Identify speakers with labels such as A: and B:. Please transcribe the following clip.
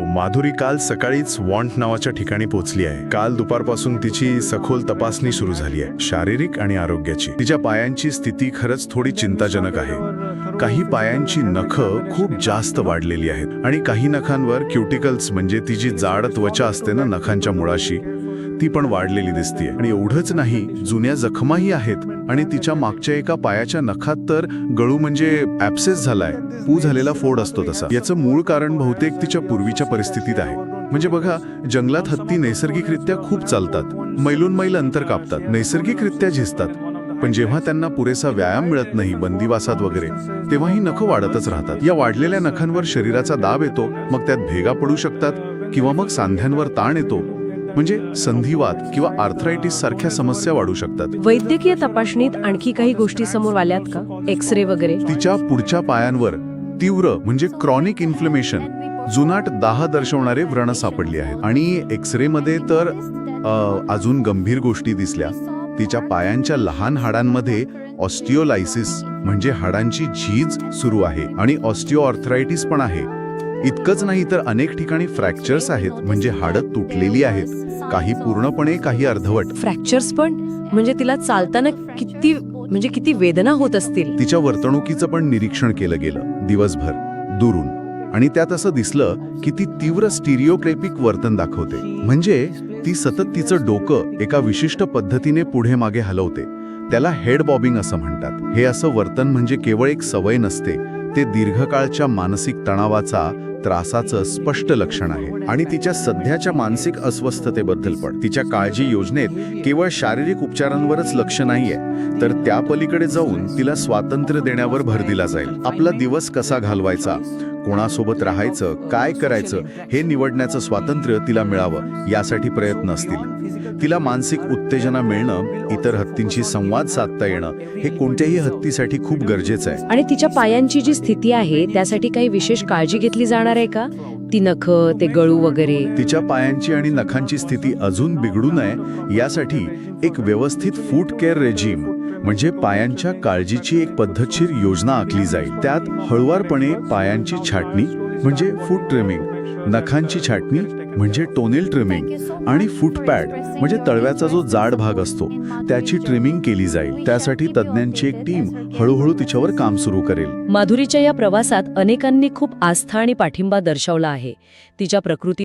A: माधुरी काल सकाळीच वॉन्ट नावाच्या ठिकाणी पोहोचली आहे. काल दुपारपासून तिची सखोल तपासणी सुरू झाली आहे, शारीरिक आणि आरोग्याची. तिच्या पायांची स्थिती खरंच थोडी चिंताजनक आहे. काही पायांची नखं खूप जास्त वाढलेली आहेत आणि काही नखांवर क्युटिकल्स म्हणजे ती जी जाड त्वचा असते ना नखांच्या मुळाशी, ती पण वाढलेली दिसते. आणि एवढंच नाही, जुन्या जखमाही आहेत आणि तिच्या मागच्या एका पायाच्या नखात तर गळू म्हणजे ॲब्सेस झालाय, पू झालेला फोड असतो तसा. याचं मूळ कारण बहुतेक तिच्या पूर्वीच्या परिस्थितीत आहे. म्हणजे बघा, जंगलात हत्ती नैसर्गिकरित्या खूप चालतात, मैलून मैल अंतर कापतात, नैसर्गिकरित्या झिजतात. पण जेव्हा त्यांना पुरेसा व्यायाम मिळत नाही, बंदिवासात वगैरे, तेव्हा ही नखं वाढतच राहतात. या वाढलेल्या नखांवर शरीराचा दाब येतो, मग त्यात भेगा पडू शकतात किंवा मग सांध्यांवर ताण येतो, म्हणजे संधिवात किंवा आर्थरायटिस सारख्या समस्या वाढू शकतात.
B: वैद्यकीय तपासणीत आणखी काही गोष्टी समोर आल्यात का? एक्सरे वगैरे?
A: तिच्या पुढच्या पायांवर तीव्र म्हणजे क्रॉनिक इन्फ्लेमेशन, जुनाट दाह दर्शवणारे व्रण सापडले आहेत. आणि एक्सरे मध्ये तर अजून गंभीर गोष्टी दिसल्या. तिच्या पायांच्या लहान हाडांमध्ये ऑस्टिओलायसिस म्हणजे हाडांची झीज सुरू आहे आणि ऑस्टिओआर्थरायटिस पण आहे. इतकंच नाही तर अनेक ठिकाणी फ्रॅक्चर्स आहेत, म्हणजे हाडं तुटलेली आहेत, काही पूर्णपणे, काही अर्धवट.
B: फ्रॅक्चर्स पण? म्हणजे तिला चालताना किती वेदना होत असतील.
A: तिच्या वर्तणुकीचं पण निरीक्षण केलं गेलं दिवसभर दुरून, आणि त्यात असं दिसलं की ती तीव्र स्टिरिओक्रेपिक वर्तन दाखवते. म्हणजे ती सतत तिचं डोकं एका विशिष्ट पद्धतीने पुढे मागे हलवते. त्याला हेड बॉबिंग असं म्हणतात. हे असं वर्तन म्हणजे केवळ एक सवय नसते, ते दीर्घकाळच्या मानसिक तणावाचा, त्रासाचं स्पष्ट लक्षण आहे. आणि तिच्या सध्याच्या मानसिक अस्वस्थतेबद्दल पण तिच्या काळजी योजनेत केवळ शारीरिक उपचारांवरच लक्ष नाहीये, तर त्या पलीकडे जाऊन तिला स्वातंत्र्य देण्यावर भर दिला जाईल. आपला दिवस कसा घालवायचा, कोणासोबत राहायचं, काय करायचं हे निवडण्याचं स्वातंत्र्य तिला मिळावं, यासाठी प्रयत्न असतील. तिला मानसिक उत्तेजना मिळणं, इतर हत्तींशी संवाद साधता येणं, हे कोणत्याही हत्तीसाठी खूप गरजेचं आहे.
B: आणि तिच्या पायांची जी स्थिती आहे त्यासाठी काही विशेष काळजी घेतली जाणार आहे का? ती नखं, ते गळू वगैरे?
A: तिच्या पायांची आणि नखांची स्थिती अजून बिघडू नये यासाठी एक व्यवस्थित फूट केअर रेजिम म्हणजे पायांच्या काळजीची एक पद्धतशीर योजना आखली जाईल. त्यात हळुवारपणे पायांची छाटणी म्हणजे फूट ट्रिमिंग, नखांची छाटणी म्हणजे टोनेल ट्रिमिंग आणि फूट पॅड म्हणजे तळव्याचा जो जाड भाग असतो त्याची ट्रिमिंग केली जाईल. त्यासाठी तज्ज्ञांची एक टीम हळूहळू तिच्यावर काम सुरू करेल.
B: माधुरीच्या या प्रवासात अनेकांनी खूप आस्था आणि पाठिंबा दर्शवला आहे. तिच्या प्रकृती